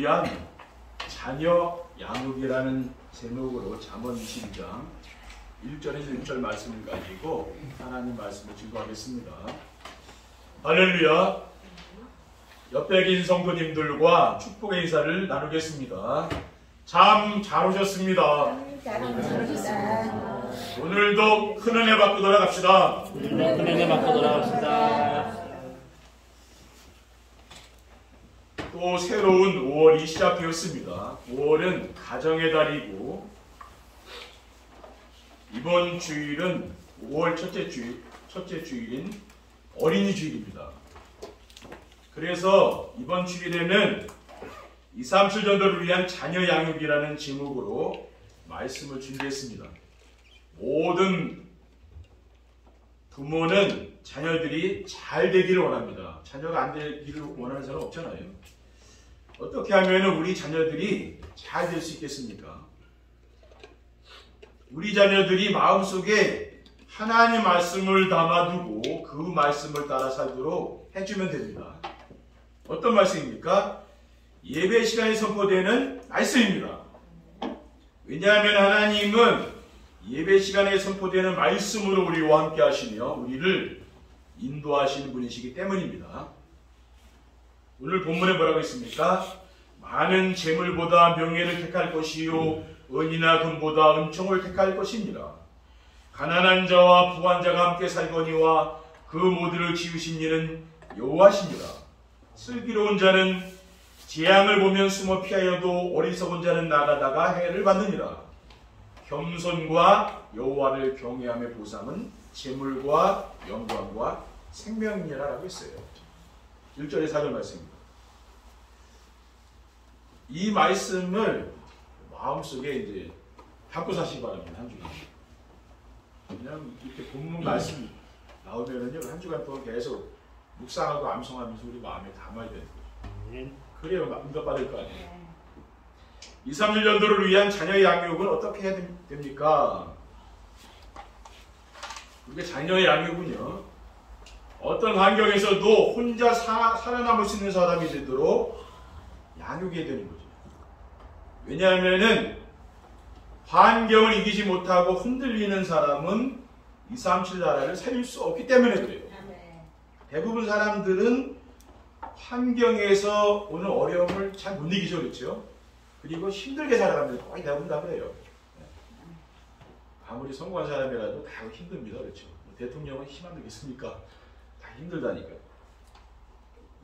위한 자녀 양육이라는 제목으로 잠언 22장 1절에서 6절 말씀을 가지고 하나님 말씀을 증거하겠습니다. 할렐루야. 옆에 계신 성도님들과 축복의 인사를 나누겠습니다. 참 잘 오셨습니다. 오늘도 큰 은혜 받고 돌아갑시다. 또 새로운 5월이 시작되었습니다. 5월은 가정의 달이고 이번 주일은 5월 첫째 주일인 어린이 주일입니다. 그래서 이번 주일에는 237 전도를 위한 자녀 양육이라는 제목으로 말씀을 준비했습니다. 모든 부모는 자녀들이 잘 되기를 원합니다. 자녀가 안 되기를 원하는 사람 없잖아요. 어떻게 하면 우리 자녀들이 잘 될 수 있겠습니까? 우리 자녀들이 마음속에 하나님의 말씀을 담아두고 그 말씀을 따라 살도록 해주면 됩니다. 어떤 말씀입니까? 예배 시간에 선포되는 말씀입니다. 왜냐하면 하나님은 예배 시간에 선포되는 말씀으로 우리와 함께 하시며 우리를 인도하시는 분이시기 때문입니다. 오늘 본문에 뭐라고 있습니까? 많은 재물보다 명예를 택할 것이요 은이나 금보다 은총을 택할 것입니다. 가난한 자와 부한 자가 함께 살거니와 그 모두를 지으신 이는 여호와시니라. 슬기로운 자는 재앙을 보면 숨어 피하여도 어리석은 자는 나가다가 해를 받느니라. 겸손과 여호와를 경외함의 보상은 재물과 영광과 생명이니라 라고 했어요. 1절의 4절 말씀입니다. 이 말씀을 마음속에 이제 담고 사시기 바랍니다. 한 주간. 그냥 이렇게 본문 말씀 나오면은요, 한 주간 동안 계속 묵상하고 암송하면서 우리 마음에 담아야 되는 거죠. 그래야 응답받을 거 아니에요. 237 전도를 위한 자녀의 양육은 어떻게 해야 됩니까? 우리가 자녀의 양육은요, 어떤 환경에서도 혼자 살아남을 수 있는 사람이 되도록 양육해야 되는 거죠. 왜냐하면은 환경을 이기지 못하고 흔들리는 사람은 237 나라를 살릴 수 없기 때문에 그래요. 대부분 사람들은 환경에서 오는 어려움을 잘 못 이기죠, 그렇죠? 그리고 힘들게 살아갑니다. 거의 대부분 다 그래요. 아무리 성공한 사람이라도 다 힘듭니다, 그렇죠? 대통령은 힘 안 되겠습니까? 다 힘들다니까.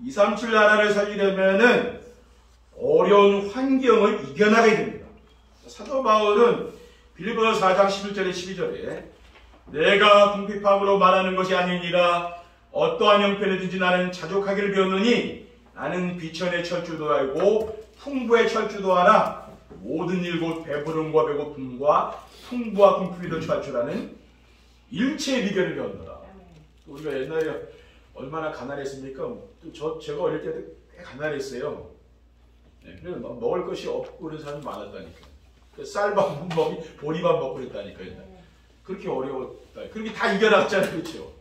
237 나라를 살리려면은 어려운 환경을 이겨나가야 됩니다. 사도 바울은 빌립보서 4장 11절에 12절에 내가 궁핍함으로 말하는 것이 아니니라 어떠한 형편이든지 나는 자족하기를 배웠느니 나는 비천의 철주도 알고 풍부의 철주도 알아 모든 일 곧 배부름과 배고픔과 풍부와 궁핍에도 처할 줄 아는 일체의 비결을 배웠노라. 우리가 옛날에 얼마나 가난했습니까? 제가 어릴 때도 꽤 가난했어요. 그래서 먹을 것이 없고 그런 사람이 많았다니까. 쌀밥 먹이 보리밥 먹고 그랬다니까. 그렇게 어려웠다. 그렇게 다 이겨놨잖아요, 그렇죠?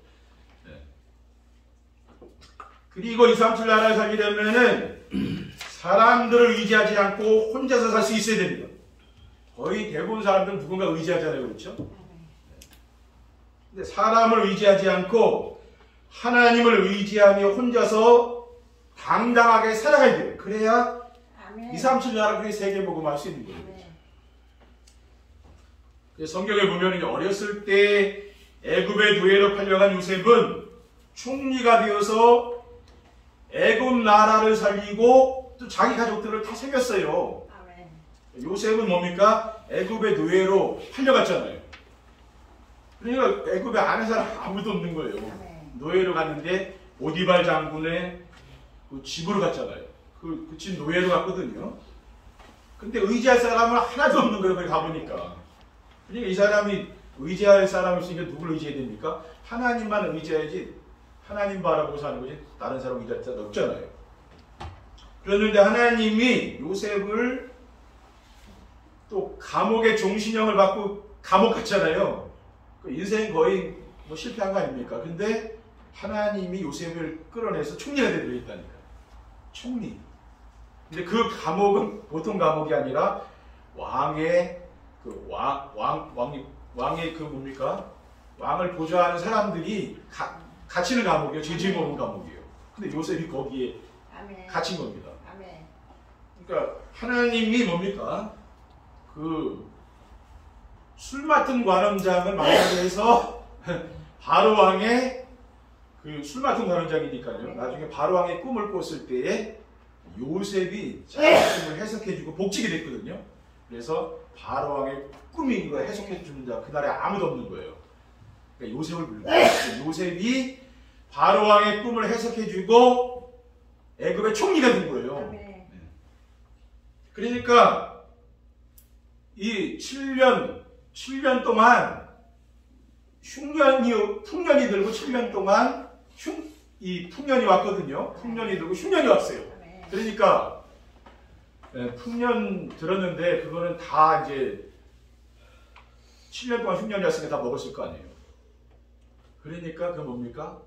그리고 237 나라를 살리려면은 사람들을 의지하지 않고 혼자서 살 수 있어야 됩니다. 거의 대부분 사람들은 누군가 의지하잖아요, 그렇죠? 근데 사람을 의지하지 않고 하나님을 의지하며 혼자서 당당하게 살아가야 돼요. 그래야 237 나라 그게 세계복음을 할 수 있는 거예요. 성경에 보면 어렸을 때 애굽의 노예로 팔려간 요셉은 총리가 되어서 애굽 나라를 살리고 또 자기 가족들을 다 챙겼어요. 요셉은 뭡니까? 애굽의 노예로 팔려갔잖아요. 그러니까 애굽에 아는 사람 아무도 없는 거예요. 노예로 갔는데 오디발 장군의 그 집으로 갔잖아요. 그 집 노예로 갔거든요. 근데 의지할 사람은 하나도 없는 거예요. 거기 가보니까. 그러니까 이 사람이 의지할 사람이 있으니까 누굴 의지해야 됩니까? 하나님만 의지해야지 하나님 바라보고 사는 거지 다른 사람 의지할 사람 없잖아요. 그런데 하나님이 요셉을 또 감옥의 종신형을 받고 감옥 갔잖아요. 인생 거의 뭐 실패한 거 아닙니까? 근데 하나님이 요셉을 끌어내서 총리가 되도록 했다니까. 총리. 근데 그 감옥은 보통 감옥이 아니라 왕의 왕의 그 뭡니까? 왕을 보좌하는 사람들이 갇히는 감옥이에요. 죄 먹는 감옥이에요. 근데 요셉이 거기에 갇힌 겁니다. 그러니까 하나님이 뭡니까? 그 술 맡은 관원장을 만나게 해서 바로 왕의 그 술 맡은 관원장이니까요. 나중에 바로 왕의 꿈을 꿨을 때에 요셉이 자기 꿈을 해석해주고 복직이 됐거든요. 그래서 바로 왕의 꿈이 이거 해석해주는 자 그날에 아무도 없는 거예요. 그러니까 요셉을 불러요. 요셉이 바로 왕의 꿈을 해석해주고 애굽의 총리가 된 거예요. 네. 그러니까 이 7년 동안 풍년이 들고 7년 동안 이 풍년이 왔거든요. 풍년이 들고 흉년이 왔어요. 그러니까 풍년 들었는데 그거는 다 이제 7년 동안 흉년이 왔으니까 다 먹었을 거 아니에요. 그러니까 그 뭡니까?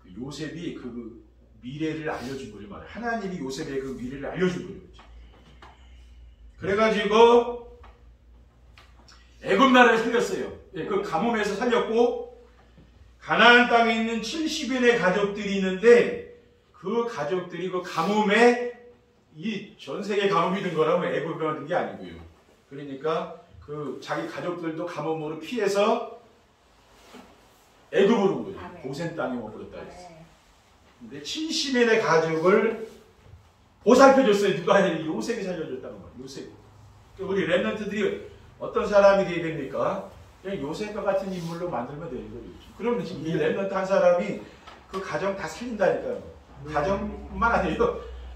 그 요셉이 그 미래를 알려준 거예요. 말이에요. 하나님이 요셉의 그 미래를 알려준 거예요. 그래가지고 애굽 나라를 살렸어요. 그 가뭄에서 살렸고 가나안 땅에 있는 70인의 가족들이 있는데 그 가족들이 그 가뭄에 이 전 세계 가뭄이 든 거라면 애굽에 든 게 아니고요. 그러니까 그 자기 가족들도 가뭄으로 피해서 애굽으로 온 거예요. 고센 땅에 머물렀다 했어요. 근데 70인의 가족을 보살펴줬어요. 누가 아니라 요셉이 살려줬다는 거예요. 요셉. 우리 랩런트들이 어떤 사람이 되어야 됩니까? 그냥 요셉과 같은 인물로 만들면 되는 거죠. 그러면 지금 이 랩런트 한 사람이 그 가정 다 살린다니까요. 가정뿐만 아니라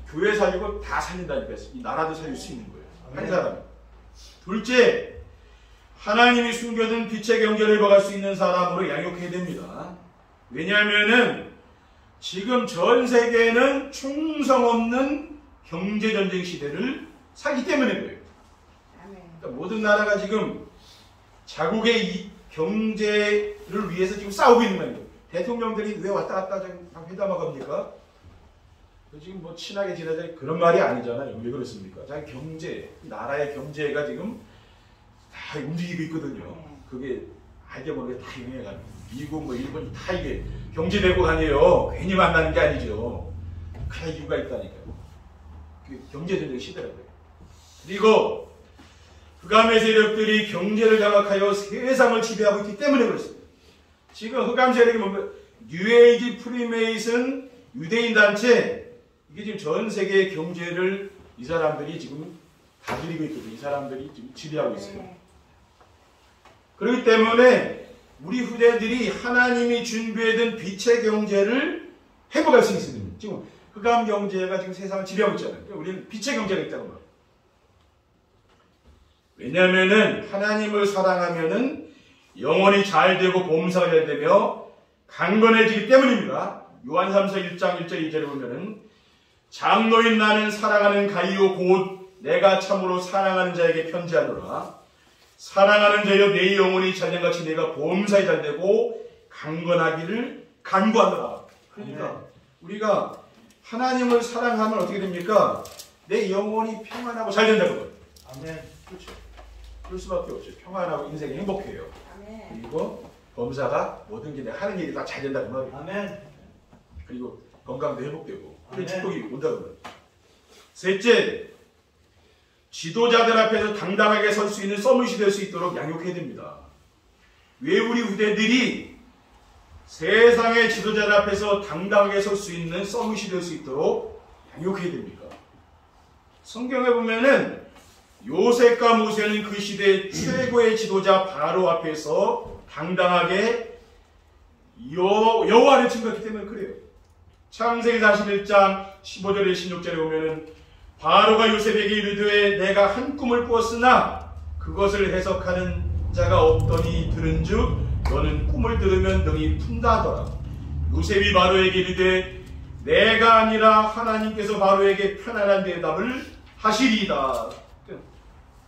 교회 살리고 다 살린다니까요. 이 나라도 살릴 수 있는 거예요. 한 사람이. 둘째, 하나님이 숨겨둔 빛의 경제를 먹을 수 있는 사람으로 양육해야 됩니다. 왜냐하면은 지금 전 세계는 충성 없는 경제전쟁 시대를 살기 때문에 그래요. 그러니까 모든 나라가 지금 자국의 이 경제를 위해서 지금 싸우고 있는 거예요. 대통령들이 왜 왔다 갔다 회담하고 합니까? 지금 뭐 친하게 지내자 그런 말이 아니잖아요. 왜 그렇습니까? 자기 경제, 나라의 경제가 지금 다 움직이고 있거든요. 그게 알게 모르게 다 영향을 미국, 뭐 일본 다 이게 경제대국 아니에요. 괜히 만나는 게 아니죠. 그 이유가 있다니까요. 경제전쟁 시대라고요. 그리고 흑암의 세력들이 경제를 장악하여 세상을 지배하고 있기 때문에 그렇습니다. 지금 흑암 세력이 뭔가 뉴에이지 프리메이슨 유대인 단체 이게 지금 전 세계의 경제를 이 사람들이 지금 다스리고 있거든요. 이 사람들이 지금 지배하고 있어요. 그렇기 때문에 우리 후대들이 하나님이 준비해둔 빛의 경제를 회복할 수 있습니다. 지금 흑암 경제가 지금 세상을 지배하고 있잖아요. 그러니까 우리는 빛의 경제가 있다는 거예요. 왜냐하면은 하나님을 사랑하면은 영혼이 잘 되고 범사가 잘 되며 강건해지기 때문입니다. 요한삼서 1장 1절 2절에 보면은 장로인 나는 사랑하는 가이오 곧 내가 참으로 사랑하는 자에게 편지하노라. 사랑하는 자여 내 영혼이 잘된같이 내가 범사에 잘되고 강건하기를 간구하노라. 그러니까 우리가 하나님을 사랑하면 어떻게 됩니까? 내 영혼이 평안하고 잘된다고요. 아멘. 그렇죠. 그럴 수밖에 없죠. 평안하고 인생이 행복해요. 아멘. 그리고 범사가 모든 게 내가 하는 일이 다 잘된다고 말이에요. 아멘. 그리고 건강도 회복되고 그런 축복이 온다고 말이에요. 셋째, 지도자들 앞에서 당당하게 설 수 있는 써밋이 될 수 있도록 양육해야 됩니다. 왜 우리 후대들이 세상의 지도자들 앞에서 당당하게 설 수 있는 써밋이 될 수 있도록 양육해야 됩니까? 성경에 보면은 요셉과 모세는 그 시대 최고의 지도자 바로 앞에서 당당하게 여호와를 증거했기 때문에 그래요. 창세기 41장 15절에 16절에 보면은 바로가 요셉에게 이르되 내가 한 꿈을 꾸었으나 그것을 해석하는 자가 없더니 들은즉 너는 꿈을 들으면 능히 푼다 하더라. 요셉이 바로에게 이르되 내가 아니라 하나님께서 바로에게 편안한 대답을 하시리이다.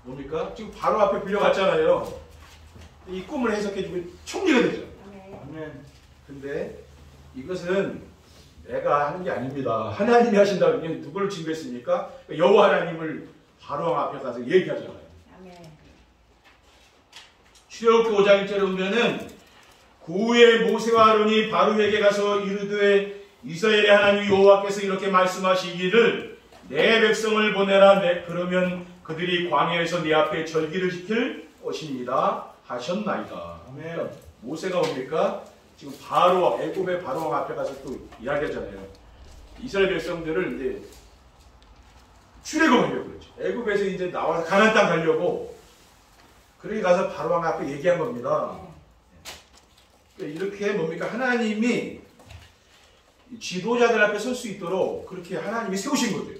뭡니까? 지금 바로 앞에 불려갔잖아요. 이 꿈을 해석해주고 총리가 되죠. 아멘. 근데 이것은 내가 하는 게 아닙니다. 하나님이 하신다고. 누구를 징계했습니까? 여호와 하나님을 바로왕 앞에 가서 얘기하잖아요. 출애굽기 5장 1절에 보면은 그 후에 모세와 아론이 바로에게 가서 이르되 이스라엘의 하나님 여호와께서 이렇게 말씀하시기를 내 백성을 보내라. 그러면 그들이 광야에서 네 앞에 절기를 지킬 것입니다 하셨나이다. 아멘. 모세가 뭡니까? 지금 바로왕, 애굽의 바로왕 앞에 가서 또 이야기하잖아요. 이스라엘 백성들을 이제 출애굽하려고 그러죠. 애굽에서 이제 나와서 가나안 땅 가려고 그렇게 가서 바로왕 앞에 얘기한 겁니다. 이렇게 뭡니까? 하나님이 지도자들 앞에 설 수 있도록 그렇게 하나님이 세우신 거죠.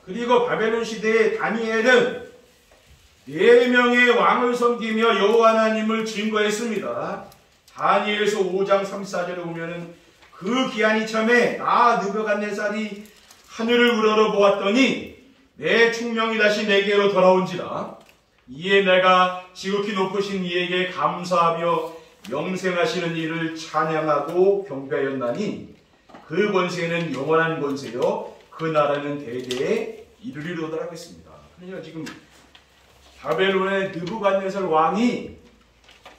그리고 바벨론 시대에 다니엘은 4명의 왕을 섬기며 여호와 하나님을 증거했습니다. 다니엘서 5장 34절에 보면은 그 기한이 참에 나 느부갓네살이 하늘을 우러러 보았더니 내 충명이 다시 내게로 돌아온지라. 이에 내가 지극히 높으신 이에게 감사하며 영생하시는 이를 찬양하고 경배하였나니 그 권세는 영원한 권세요 그 나라는 대대에 이르리로다라고 했습니다. 그러니까 지금 바벨론의 느부갓네살 왕이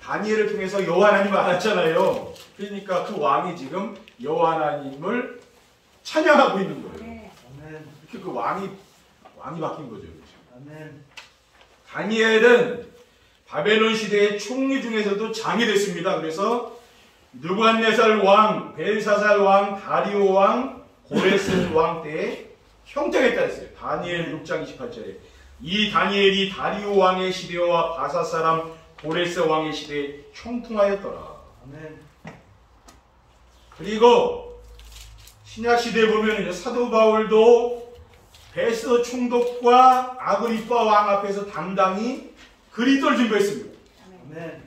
다니엘을 통해서 여호와 하나님을 알았잖아요. 그러니까 그 왕이 지금 여호와 하나님을 찬양하고 있는 거예요. 이렇게 그 왕이 바뀐 거죠. 아멘. 다니엘은 바벨론 시대의 총리 중에서도 장이 됐습니다. 그래서 느부갓네살 왕, 벨사살 왕, 다리오 왕, 고레스 왕 때에 형통했다 했어요. 다니엘 6장 28절에 이 다니엘이 다리오 왕의 시대와 바사 사람 고레스 왕의 시대에 형통하였더라. 아멘. 그리고 신약 시대에 보면 사도 바울도 베스 총독과 아그리파 왕 앞에서 당당히 그리스도를 증거했습니다. 아멘.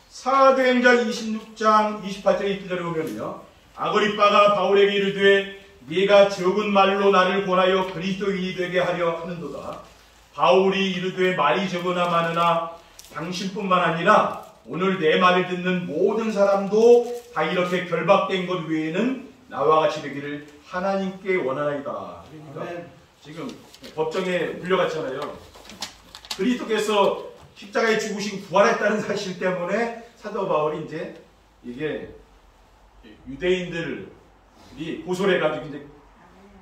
사도행전 26장 28절에 이절에 보면요, 아그리파가 바울에게 이르되 네가 적은 말로 나를 권하여 그리스도인이 되게 하려 하는도다. 바울이 이르되 말이 적으나 많으나 당신뿐만 아니라 오늘 내 말을 듣는 모든 사람도 다 이렇게 결박된 것 외에는 나와 같이 되기를 하나님께 원하나이다. 그러니까 지금 법정에 물려갔잖아요. 그리스도께서 십자가에 죽으신 부활했다는 사실 때문에 사도 바울이 이제 이게 유대인들이 고소를 해가지고 이제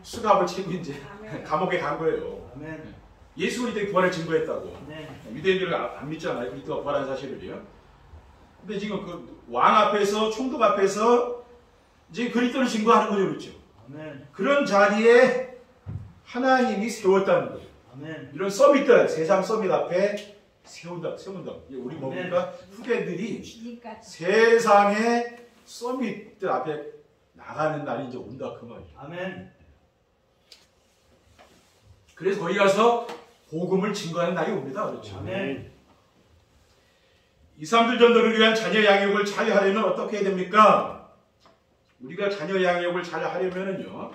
수갑을 채고 이제 감옥에 간 거예요. 예수 그리스도의 부활을 증거했다고. 유대인들은 안 믿잖아요. 그리스도가 부활한 사실을요. 근데 지금 그 왕 앞에서, 총독 앞에서 이제 그리스도를 증거하는 거죠. 그렇죠? 그런 자리에 하나님이 세웠다는 거죠. 이런 서밋들, 세상 서밋 앞에 세운다. 우리 뭡니까? 후대들이 세상의 서밋들 앞에 나가는 날이 이제 온다 그 말이죠. 아멘. 그래서 거기 가서 복음을 증거하는 날이 옵니다. 그렇죠? 아멘. 이 사람들 전도를 위한 자녀 양육을 잘 하려면 어떻게 해야 됩니까? 우리가 자녀 양육을 잘 하려면은요,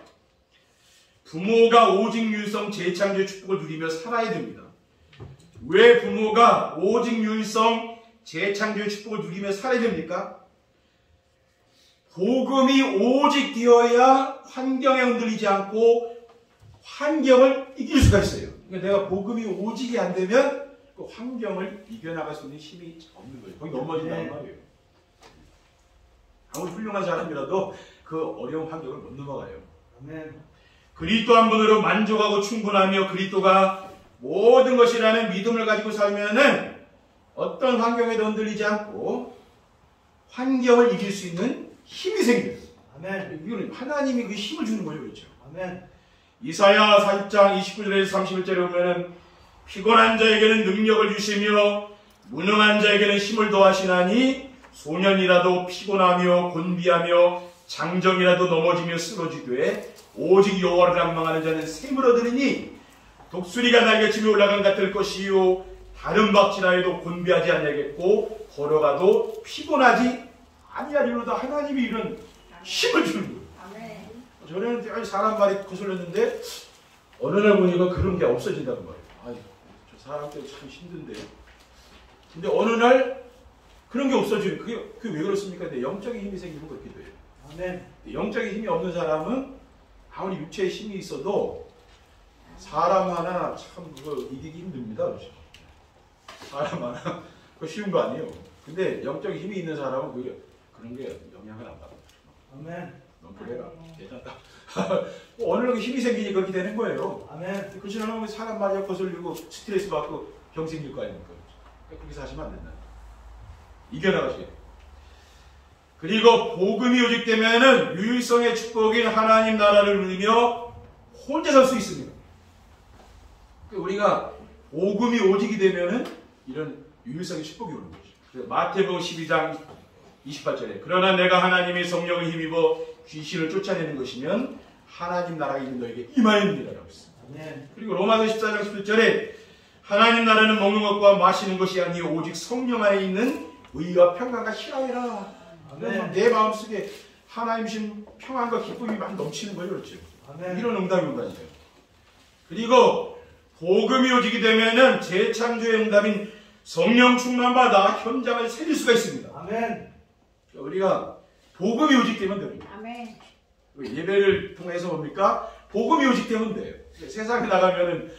부모가 오직 유일성 재창조의 축복을 누리며 살아야 됩니다. 왜 부모가 오직 유일성 재창조의 축복을 누리며 살아야 됩니까? 복음이 오직 되어야 환경에 흔들리지 않고 환경을 이길 수가 있어요. 그러니까 내가 복음이 오직이 안 되면 그 환경을 이겨나갈 수 있는 힘이 없는 거예요. 거기 넘어진다는 말이에요. 아무리 훌륭한 사람이라도 그 어려운 환경을 못 넘어가요. 그리스도 한 분으로 만족하고 충분하며 그리스도가 모든 것이라는 믿음을 가지고 살면은 어떤 환경에도 흔들리지 않고 환경을 이길 수 있는 힘이 생겨요. 이거는 하나님이 그 힘을 주는 거죠. 그렇죠? 이사야 40장 29절에서 31절에 보면은 피곤한 자에게는 능력을 주시며 무능한 자에게는 힘을 더하시나니 소년이라도 피곤하며 곤비하며 장정이라도 넘어지며 쓰러지되 오직 여호와를 앙망하는 자는 샘을 얻으리니 독수리가 날개치며 올라간 같을 것이요 다른 박쥐라해도 곤비하지 아니하겠고 걸어가도 피곤하지 아니하리로다. 하나님이 이런 힘을 주는 거예요. 저는 사람 말이 거슬렸는데 어느 날 보니까 그런 게 없어진다는 말이에요. 아유, 저 사람 때문에 참 힘든데. 근데 어느 날 그런 게 없어지는 그게 왜 그렇습니까? 내 영적인 힘이 생기면 그렇게 돼요. 아멘. 영적인 힘이 없는 사람은 아무리 육체의 힘이 있어도 사람 하나 참 그거 이기기 힘듭니다. 그렇죠? 사람 하나 그거 쉬운 거 아니에요. 근데 영적인 힘이 있는 사람은 그런 게 영향을 안 받아요. 아멘. 넌 그래라. 괜찮다. 어느 놈에 힘이 생기니 그렇게 되는 거예요. 아멘. 그렇지 않으면 사람 마냥 거슬리고 스트레스 받고 병 생길 거 아닙니까? 그렇게 사시면 안 된다. 이겨나가시게. 그리고 복음이 오직되면은 유일성의 축복인 하나님 나라를 누리며 혼자 살 수 있습니다. 우리가 복음이 오직이 되면은 이런 유일성의 축복이 오는 거죠. 마태복음 12장 28절에 그러나 내가 하나님의 성령을 힘입어 귀신을 쫓아내는 것이면 하나님 나라가 있는 너에게 임하였느니라라고 했습니다. 아멘. 그리고 로마서 14장 11절에 하나님 나라는 먹는 것과 마시는 것이 아니요 오직 성령 안에 있는 의와 평강과 희락이라. 아멘. 내 마음속에 하나님신 평안과 기쁨이 많이 넘치는 거예요. 그렇죠? 아멘. 이런 응답이 온다니까요. 그리고 복음이 오지게 되면은 재창조의 응답인 성령 충만받아 현장을 살릴 수가 있습니다. 아멘. 우리가 복음이 오직되면 됩니다. 아멘. 예배를 통해서 뭡니까? 복음이 오직되면 돼요. 세상에 나가면은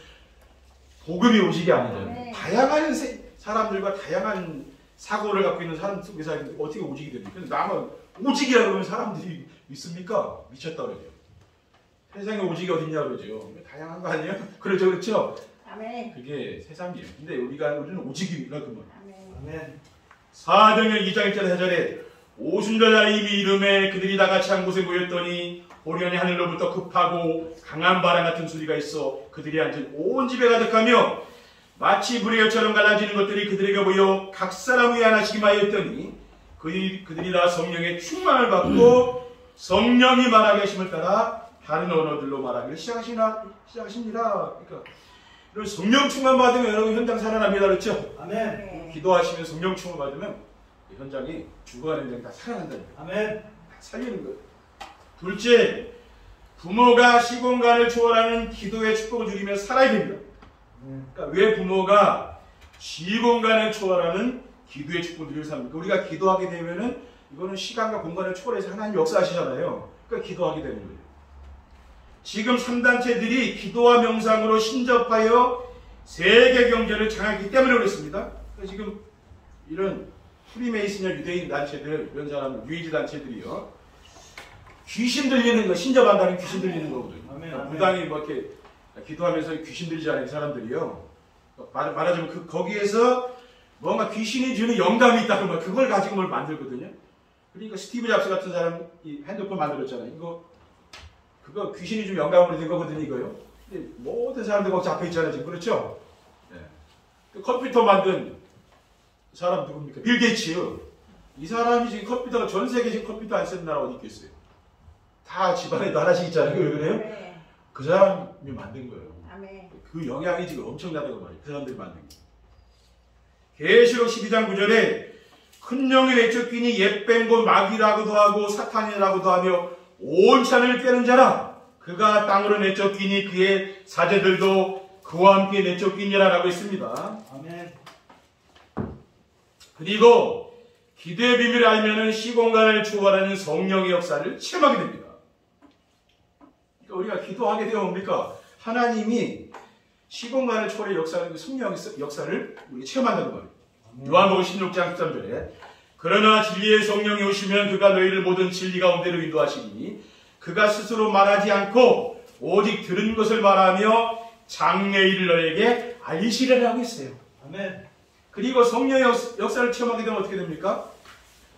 복음이 오직이 아니잖아요. 네. 다양한 사람들과 다양한 사고를 갖고 있는 사람 속에서 어떻게 오직이 됩니까? 근데 나만 오직이라 그러면 사람들이 믿습니까? 미쳤다 그러죠. 세상에 오직이 어딨냐 그러죠. 다양한 거 아니에요? 그렇죠, 그렇죠? 아멘. 그게 세상이에요. 근데 우리는 오직입니다, 그 말. 아멘. 아멘. 사도행전 2장 1절 4절에 오순절날에 이미 이름에 그들이 다 같이 한 곳에 모였더니 호련히 하늘로부터 급하고 강한 바람 같은 소리가 있어 그들이 앉은 온 집에 가득하며 마치 불의 여처럼 갈라지는 것들이 그들에게 보여 각 사람 위에 하나씩 임하였더니 그들이 다 성령의 충만을 받고 성령이 말하게 하심을 따라 다른 언어들로 말하기를 시작하시니라. 그러니까 이런 성령 충만 받으면 여러분 현장 살아납니다. 그렇죠? 아멘. 네. 기도하시면 성령 충만 받으면 현장이 죽어가는 현장이 다 살아난다니까. 아멘. 다 살리는 거예요. 둘째, 부모가 시공간을 초월하는 기도의 축복을 누리며 살아야 됩니다. 그러니까 왜 부모가 시공간을 초월하는 기도의 축복을 누리며 삽니까? 우리가 기도하게 되면은 이거는 시간과 공간을 초월해서 하나님 역사하시잖아요. 그러니까 기도하게 되는 거예요. 지금 3단체들이 기도와 명상으로 신접하여 세계 경제를 장악했기 때문에 그렇습니다. 그러니까 지금 이런 프리메이슨이나 유대인 단체들, 이런 사람, 유이지 단체들이요. 귀신 들리는 거, 신접한다는 귀신 들리는 거거든요. 아멘, 그러니까 아멘. 무당이 뭐 이렇게 기도하면서 귀신 들리지 않은 사람들이요. 말하자면 거기에서 뭔가 귀신이 주는 영감이 있다는 거, 그걸 가지고 뭘 만들거든요. 그러니까 스티브 잡스 같은 사람이 핸드폰 만들었잖아요. 그거 귀신이 좀 영감으로 된 거거든요, 이거요. 근데 모든 사람들 거기 잡혀 있잖아요, 지금. 그렇죠? 네. 그 컴퓨터 만든 사람 누굽니까? 빌 게이츠요. 이 사람이 지금 컴퓨터가 전 세계 지금 컴퓨터 안 쓰는 나라 어디 있겠어요? 다 집안에도 하나씩 있잖아요. 왜 그래요? 네. 그 사람이 만든 거예요. 아멘. 그 영향이 지금 엄청나다고 말이에요. 그 사람들이 만든 게. 계시록 12장 9절에 큰 영이 내쫓기니 옛뱀 곧 마귀라고도 하고 사탄이라고도 하며 온 찬을 꿰는 자라. 그가 땅으로 내쫓기니 그의 사제들도 그와 함께 내쫓기니라 라고 했습니다. 아멘. 그리고 기도의 비밀을 알면은 시공간을 초월하는 성령의 역사를 체험하게 됩니다. 그러니까 우리가 기도하게 되면 뭡니까? 하나님이 시공간을 초월의 역사를, 성령의 역사를 우리가 체험한다는 거예요. 요한복음 16장 13절에 그러나 진리의 성령이 오시면 그가 너희를 모든 진리 가운데로 인도하시니 그가 스스로 말하지 않고 오직 들은 것을 말하며 장래일을 너에게 알리시리라고 했어요. 아멘. 그리고 성령의 역사를 체험하게 되면 어떻게 됩니까?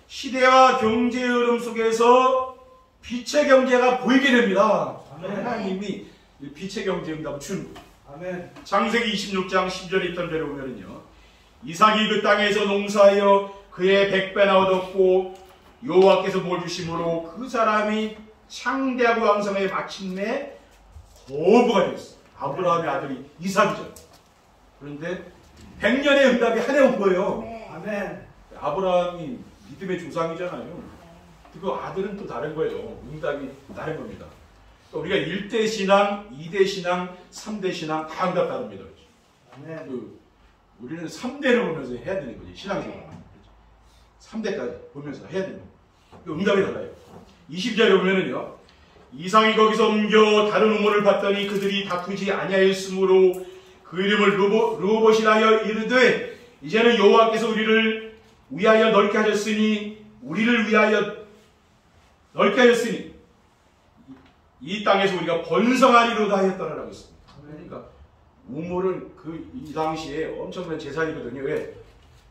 시대와 경제의 흐름 속에서 빛의 경제가 보이게 됩니다. 아멘. 하나님이 빛의 경제 응답을 주는 거예요. 아멘. 창세기 26장 10절에 있던 대로 보면은요. 이삭이 그 땅에서 농사하여 그의 100배나 얻었고 여호와께서 뭘 주심으로 그 사람이 창대하고 왕성해 마침내 거부가 되었어요. 아브라함의 아들이 이삭이죠. 그런데 100년의 응답이 한 해 온 거예요. 네. 아멘. 아브라함이 믿음의 조상이잖아요. 그 아들은 또 다른 거예요. 응답이 다른 겁니다. 우리가 1대 신앙, 2대 신앙, 3대 신앙 다 응답 다릅니다. 아멘. 우리는 3대를 보면서 해야 되는 거지. 신앙생활. 3대까지 보면서 해야 되는 거예요. 응답이 달라요. 20절에 보면은요. 이상이 거기서 옮겨 다른 우물을 봤더니 그들이 다투지 아니하였으므로 그 이름을 르호봇이라 이르되 이제는 여호와께서 우리를 위하여 넓게 하셨으니 이 땅에서 우리가 번성하리로다 하였더라라고 했습니다. 그러니까 우물은 이 당시에 엄청난 재산이거든요. 왜?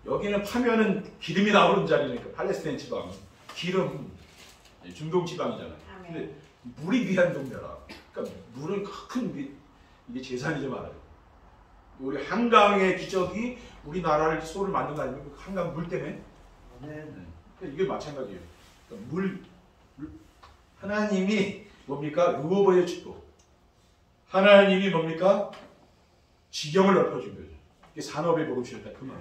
여기는 파면은 기름이 나오는 자리니까 팔레스타인 지방 기름 중동 지방이잖아요. 근데 물이 귀한 동네라. 그러니까 물은 큰 이게 재산이죠 말아요. 우리 한강의 기적이 우리나라를 소를 만든 거 아닙니까? 한강 물 때문에. 그러니까 이게 마찬가지예요. 그러니까 하나님이 뭡니까? 르호봇의 축복. 하나님이 뭡니까? 지경을 넓혀준 거죠. 이게 산업의 복을 주셨다 그 말.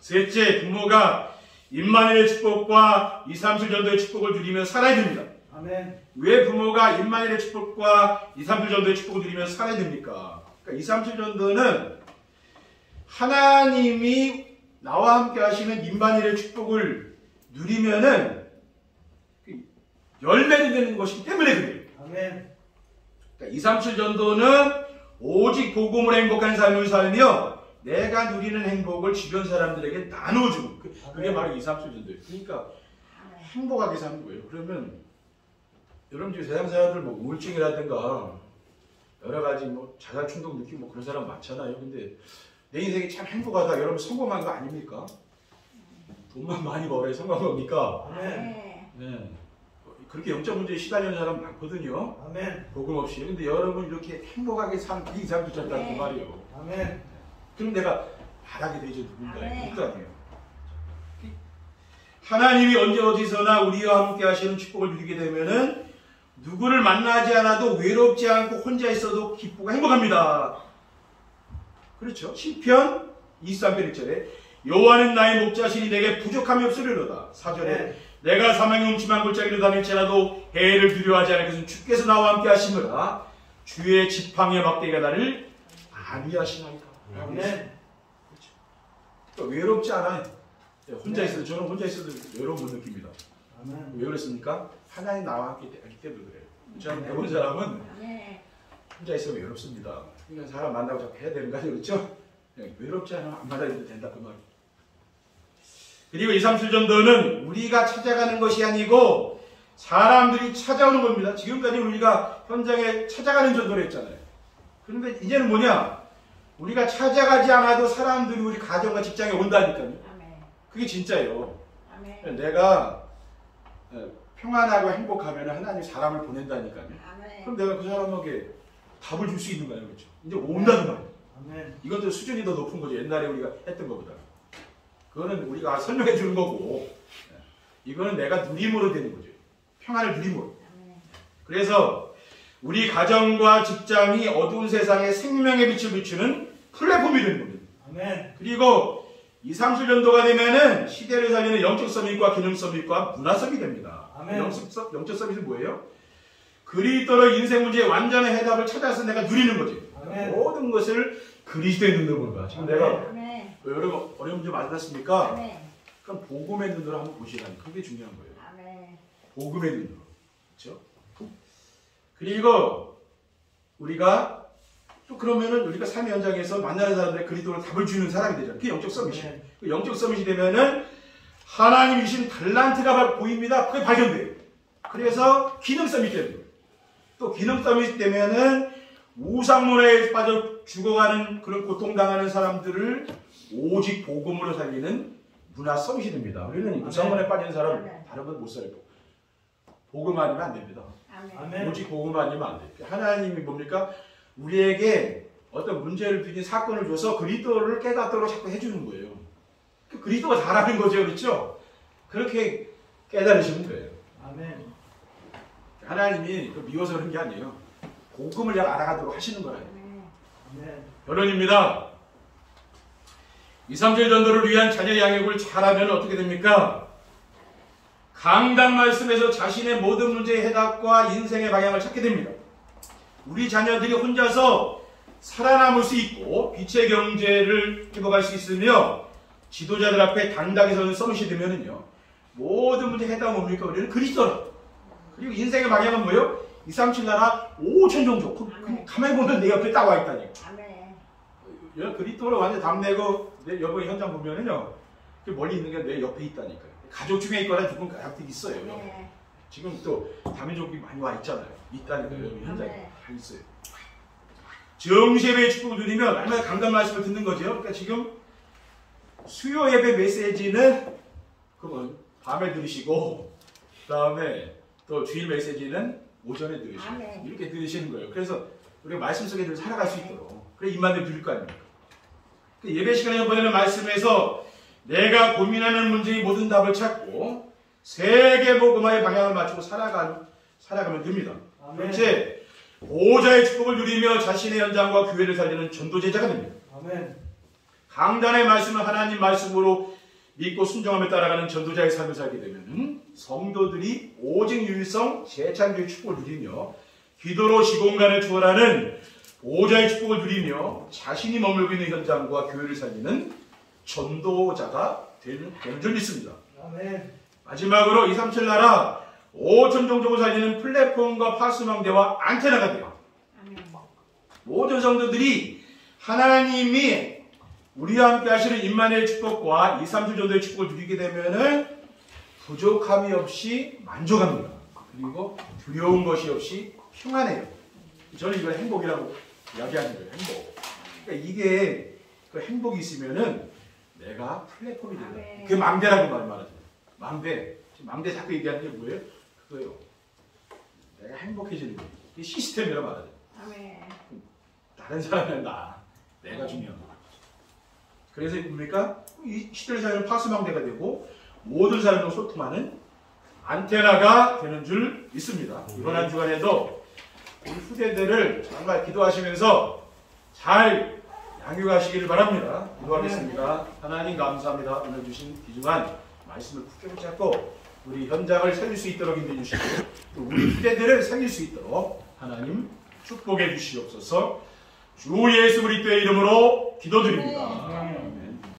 셋째, 부모가 임마누엘의 축복과 237 전도의 축복을 누리며 살아야 됩니다. 아멘. 왜 부모가 임마누엘의 축복과 237 전도의 축복을 누리며 살아야 됩니까? 그러니까 237 전도는 하나님이 나와 함께 하시는 임마누엘의 축복을 누리면은 열매를 내는 것이기 때문에 그래요. 아멘. 그러니까 237 전도는 오직 복음으로 행복한 삶을 살며 내가 누리는 행복을 주변 사람들에게 나눠주고 그게 바로 237 전도예요. 그러니까 행복하게 사는 거예요. 그러면 여러분 지금 세상 사람들 뭐 우울증이라든가 여러 가지 뭐 자살 충동 느끼고 뭐 그런 사람 많잖아요. 근데 내 인생이 참 행복하다. 여러분 성공한 거 아닙니까? 돈만 많이 벌어야 성공한 겁니까? 아멘. 네. 그렇게 영적 문제에 시달리는 사람 많거든요. 아멘. 복음 없이. 근데 여러분 이렇게 행복하게 산 그 이상도 졌다는 그 말이에요. 아멘. 그럼 내가 바라게 되죠. 누군가에. 누군가요. 하나님이 언제 어디서나 우리와 함께 하시는 축복을 누리게 되면은 누구를 만나지 않아도 외롭지 않고 혼자 있어도 기쁘고 행복합니다. 그렇죠. 시편 23편 1절에 여호와는 나의 목자시니 내게 부족함이 없으리로다. 4절에 내가 사망의 음침한 골짜기로 다닐지라도 해를 두려워하지 않을 것은 주께서 나와 함께 하시므라. 주의 지팡이와 막대기가 나를 안위하시나이다. 아멘. 그렇죠. 그러니까 외롭지 않아요. 혼자 있어도 저는 혼자 있어도 외로움 못 느낍니다. 아멘. 왜 그랬습니까? 하나님 나와 함께 하기 때문에 그래요. 저는 배운 사람은 혼자 있으면 외롭습니다. 그러니까 사람 만나고 자꾸 해야 되는 거 아니에요. 그렇죠? 그냥 외롭지 않으면 안 받아도 된다 그 말이에요. 그리고 237 전도는 우리가 찾아가는 것이 아니고 사람들이 찾아오는 겁니다. 지금까지 우리가 현장에 찾아가는 전도를 했잖아요. 그런데 이제는 뭐냐? 우리가 찾아가지 않아도 사람들이 우리 가정과 직장에 온다니까요. 그게 진짜예요. 내가 평안하고 행복하면 하나님이 사람을 보낸다니까요. 그럼 내가 그 사람에게 답을 줄 수 있는 거예요. 그렇죠? 이제 온다는 말이에요. 이건 또 수준이 더 높은 거죠. 옛날에 우리가 했던 것보다. 그거는 우리가 설명해 주는 거고 이거는 내가 누림으로 되는 거죠. 평안을 누림으로. 그래서 우리 가정과 직장이 어두운 세상에 생명의 빛을 비추는 플랫폼이 되는 겁니다. 아멘. 그리고 237 전도가 되면은 시대를 살리는 영적 서밋과 기능 서밋과 문화 서밋이 됩니다. 아멘. 영적 서밋은 뭐예요? 그리스도로 인생 문제의 완전한 해답을 찾아서 내가 누리는 거지. 아멘. 모든 것을 그리스도의 눈으로 보는 거야. 지금 아멘. 내가 여러분 어려운 문제 만났습니까? 그럼 복음의 눈으로 한번 보시라니. 그게 중요한 거예요. 복음의 눈으로. 그렇죠? 그리고 우리가 또 그러면은 우리가 삶의 현장에서 만나는 사람들의 그리스도로 답을 주는 사람이 되잖아요. 그게 영적 서밋이에요. 그 영적 서밋이 되면은 하나님이 주신 달란트가 보입니다. 그게 발견돼요. 그래서 기능 서밋이 되는 거예요. 또 기능 서밋이 되면은 우상문화에 빠져 죽어가는 그런 고통당하는 사람들을 오직 복음으로 살리는 문화 서밋이 됩니다. 우리는 우상문화에 빠진 사람 다른 건 못 살고 복음 아니면 안 됩니다. 아멘. 오직 복음 아니면 안 돼요. 하나님이 뭡니까? 우리에게 어떤 문제를 빚은 사건을 줘서 그리스도를 깨닫도록 자꾸 해주는 거예요. 그리스도가 잘하는 거죠. 그렇죠? 그렇게 깨달으시는 거예요. 아멘. 하나님이 미워서 그런 게 아니에요. 복음을 알아가도록 하시는 거예요. 아멘. 결론입니다. 237 전도를 위한 자녀 양육을 잘하면 어떻게 됩니까? 강단 말씀에서 자신의 모든 문제의 해답과 인생의 방향을 찾게 됩니다. 우리 자녀들이 혼자서 살아남을 수 있고 빛의 경제를 회복할 수 있으며 지도자들 앞에 당당히 서는 서밋이 되면은요, 모든 문제 해당 뭡니까? 우리는 그리스도로. 그리고 인생의 방향은 뭐예요? 237 나라 5천 종족. 가만히 보면 내 옆에 딱 와 있다니까. 그리스도로 완전 답내고 내 여보 현장 보면은요, 멀리 있는 게 내 옆에 있다니까요. 가족 중에 있거나 누군 가족도 있어요. 지금 또 다민족이 많이 와 있잖아요. 있다니까요. 여기 현장에 다 있어요. 정시예배의 축복을 누리면 얼마나 강단 말씀을 듣는 거죠. 그러니까 지금 수요 예배 메시지는 그러면 밤에 들으시고, 그 다음에 또 주일 메시지는 오전에 들으시고, 이렇게 들으시는 거예요. 그래서 우리가 말씀 속에 늘 살아갈 수 있도록. 그래 입만들 드릴 거 아닙니까? 예배 시간에 보내는 말씀에서 내가 고민하는 문제의 모든 답을 찾고 세계복음화의 방향을 맞추고 살아가면 됩니다. 그렇지? 보호자의 축복을 누리며 자신의 현장과 교회를 살리는 전도제자가 됩니다. 아멘. 강단의 말씀을 하나님 말씀으로 믿고 순종하며 따라가는 전도자의 삶을 살게 되면 성도들이 오직 유일성 재창조의 축복을 누리며 기도로 시공간을 초월하는 보호자의 축복을 누리며 자신이 머물고 있는 현장과 교회를 살리는 전도자가 되는 줄 믿습니다. 아멘. 마지막으로 237 나라 5천 종족을 살리는 플랫폼과 파수망대와 안테나가 돼요. 모든 성도들이 하나님이 우리와 함께 하시는 임마누엘 축복과 237 전도의 축복을 누리게 되면 부족함이 없이 만족합니다. 그리고 두려운 것이 없이 평안해요. 저는 이걸 행복이라고 이야기하는 거예요. 행복. 그러니까 이게 그 행복이 있으면은 내가 플랫폼이 된다. 그게 망대라고 말하죠. 망대. 지금 망대 자꾸 얘기하는 게 뭐예요? 그거예요. 내가 행복해지는 거예요. 이게 시스템이라고 말하죠. 다른 사람은 내가 중요한 거예요. 그래서 뭡니까? 이 시대를 살리는 파수망대가 되고 모든 사람과 소통하는 안테나가 되는 줄 믿습니다. 이번 한 주간에도 우리 후대들을 정말 기도하시면서 잘 양육하시기를 바랍니다. 기도하겠습니다. 하나님 감사합니다. 오늘 주신 귀중한 말씀을 굳게 붙잡고 우리 현장을 살릴 수 있도록 인도해 주시고 또 우리 후대들을 살릴 수 있도록 하나님 축복해 주시옵소서. 주 예수 그리스도의 이름으로 기도드립니다.